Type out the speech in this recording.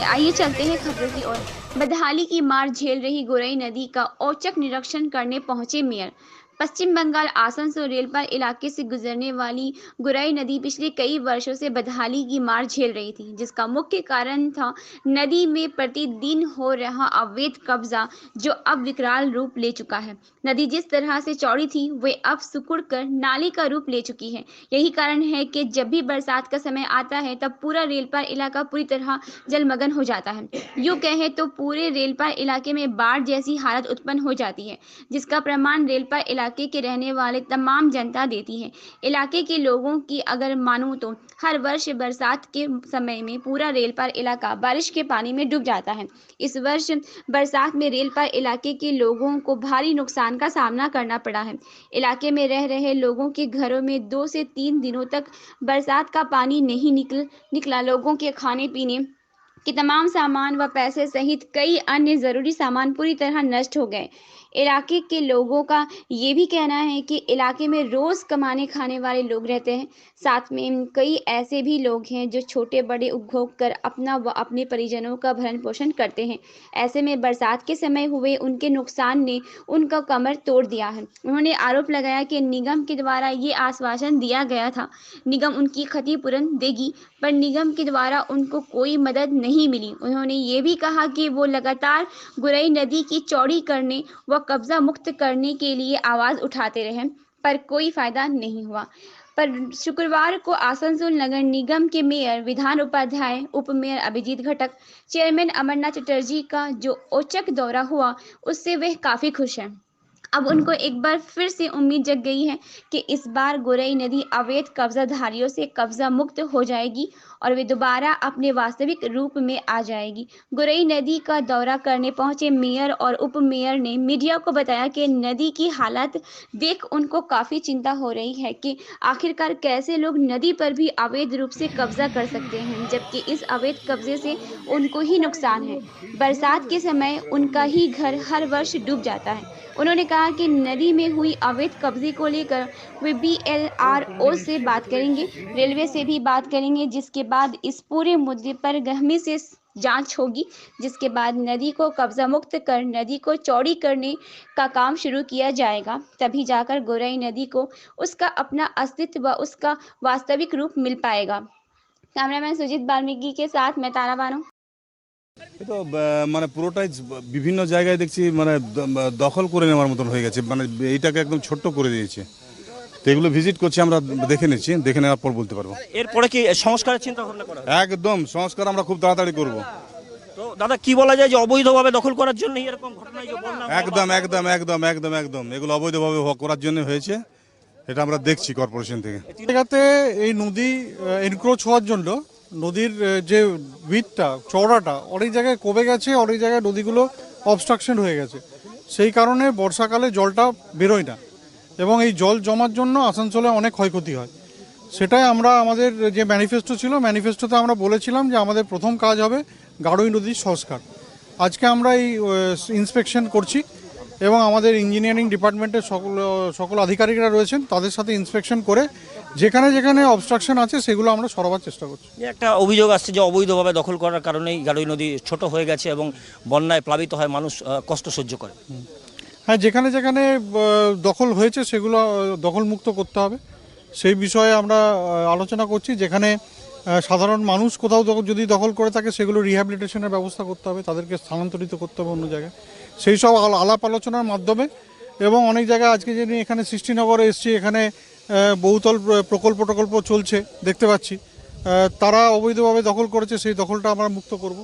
आइए चलते हैं खबरों की ओर। बदहाली की मार झेल रही गोरई नदी का औचक निरीक्षण करने पहुंचे मेयर। पश्चिम बंगाल आसनसोल रेलपार इलाके से गुजरने वाली गुराई नदी पिछले कई वर्षों से बदहाली की मार झेल रही थी, जिसका मुख्य कारण था नदी में प्रतिदिन हो रहा अवैध कब्जा, जो अब विकराल रूप ले चुका है। नदी जिस तरह से चौड़ी थी, वे अब सिकुड़कर नाले का रूप ले चुकी है। यही कारण है कि जब भी बरसात का समय आता है, तब पूरा रेलपार इलाका पूरी तरह जलमग्न हो जाता है। यूं कहें तो पूरे रेलपार इलाके में बाढ़ जैसी हालत उत्पन्न हो जाती है, जिसका प्रमाण रेलपार इलाके के रहने वाले तमाम जनता देती है। इलाके के लोगों की अगर मानूं तो हर वर्ष बरसात के समय में पूरा रेलपार इलाका बारिश के पानी में डूब जाता है। इस वर्ष बरसात में रेलपार इलाके के लोगों को भारी नुकसान का सामना करना पड़ा है। इलाके में रह रहे लोगों के घरों में 2 से 3 दिनों तक बरसात का पानी नहीं निकला। लोगों के खाने पीने कि तमाम सामान व पैसे सहित कई अन्य ज़रूरी सामान पूरी तरह नष्ट हो गए। इलाके के लोगों का ये भी कहना है कि इलाके में रोज़ कमाने खाने वाले लोग रहते हैं। साथ में कई ऐसे भी लोग हैं जो छोटे बड़े उपभोग कर अपना व अपने परिजनों का भरण पोषण करते हैं। ऐसे में बरसात के समय हुए उनके नुकसान ने उनका कमर तोड़ दिया है। उन्होंने आरोप लगाया कि निगम के द्वारा ये आश्वासन दिया गया था, निगम उनकी क्षतिपूर्ति देगी, पर निगम के द्वारा उनको कोई मदद नहीं मिली। उन्होंने ये भी कहा कि वो लगातार गुरई नदी की चौड़ी करने व कब्जा मुक्त करने के लिए आवाज़ उठाते रहे, पर कोई फायदा नहीं हुआ। पर शुक्रवार को आसनसोल नगर निगम के मेयर विधान उपाध्याय, उप मेयर अभिजीत घटक, चेयरमैन अमरनाथ चटर्जी का जो औचक दौरा हुआ, उससे वे काफ़ी खुश हैं। अब उनको एक बार फिर से उम्मीद जग गई है कि इस बार गोरई नदी अवैध कब्जाधारियों से कब्जा मुक्त हो जाएगी और वे दोबारा अपने वास्तविक रूप में आ जाएगी। गोरई नदी का दौरा करने पहुंचे मेयर और उप मेयर ने मीडिया को बताया कि नदी की हालत देख उनको काफ़ी चिंता हो रही है कि आखिरकार कैसे लोग नदी पर भी अवैध रूप से कब्जा कर सकते हैं, जबकि इस अवैध कब्जे से उनको ही नुकसान है। बरसात के समय उनका ही घर हर वर्ष डूब जाता है। उन्होंने कहा कि नदी में हुई अवैध कब्जे को लेकर वे BLRO से बात करेंगे, रेलवे से भी बात करेंगे, जिसके बाद इस पूरे मुद्दे पर गहमी से जांच होगी, जिसके बाद नदी को कब्जा मुक्त कर नदी को चौड़ी करने का काम शुरू किया जाएगा। तभी जाकर गोरई नदी को उसका अपना अस्तित्व व उसका वास्तविक रूप मिल पाएगा। कैमरामैन सुजीत वाल्मीकि के साथ मैं तारा बानो। তো মানে পুরোটাই বিভিন্ন জায়গায় দেখছি মানে দখল করে নেওয়ার মতন হয়ে গেছে, মানে এইটাকে একদম ছোট্ট করে দিয়েছে। তো এগুলো ভিজিট করছি, আমরা দেখে নিচ্ছি, দেখে নেওয়ার পর বলতে পারবো। এরপরে কি সংস্কারের চিন্তা ভাবনা করা হবে? একদম সংস্কার আমরা খুব তাড়াতাড়ি করব। তো দাদা কি বলা যায় যে অবৈধভাবে দখল করার জন্য এরকম ঘটনা যে বন্যা একদম একদম একদম একদম একদম এগুলো অবৈধভাবে করার জন্য হয়েছে, এটা আমরা দেখছি কর্পোরেশন থেকে। জায়গাতে এই নদী এনক্রোচ হওয়ার জন্য নদীর যে উইথটা চওড়াটা অনেক জায়গায় কমে গেছে, অনেক জায়গায় নদীগুলো অবস্ট্রাকশন হয়ে গেছে। সেই কারণে বর্ষাকালে জলটা বেরোয় না এবং এই জল জমার জন্য আসানসোলে অনেক ক্ষয়ক্ষতি হয়। সেটাই আমরা আমাদের যে ম্যানিফেস্টো ছিল, ম্যানিফেস্টোতে আমরা বলেছিলাম যে আমাদের প্রথম কাজ হবে গাড়ই নদীর সংস্কার। আজকে আমরা এই ইন্সপেকশন করছি এবং আমাদের ইঞ্জিনিয়ারিং ডিপার্টমেন্টের সকল আধিকারিকরা রয়েছেন, তাদের সাথে ইন্সপেকশন করে যেখানে যেখানে অবস্ট্রাকশন আছে সেগুলো আমরা সরাবার চেষ্টা করছি। একটা অভিযোগ আসছে যে অবৈধভাবে দখল করার কারণেই গাড়ই নদী ছোট হয়ে গেছে এবং বন্যায় প্লাবিত হয়, মানুষ কষ্ট সহ্য করে। হ্যাঁ, যেখানে যেখানে দখল হয়েছে সেগুলো দখলমুক্ত করতে হবে, সেই বিষয়ে আমরা আলোচনা করছি। যেখানে সাধারণ মানুষ কোথাও যদি দখল করে থাকে সেগুলো রিহ্যাবিলিটেশনের ব্যবস্থা করতে হবে, তাদেরকে স্থানান্তরিত করতে হবে অন্য জায়গায়। সেই সব আলাপ আলোচনার মাধ্যমে এবং অনেক জায়গায় আজকে যে এখানে সৃষ্টিনগরে এসছি, এখানে বহুতল প্রকল্প চলছে দেখতে পাচ্ছি, তারা অবৈধভাবে দখল করেছে, সেই দখলটা আমরা মুক্ত করব।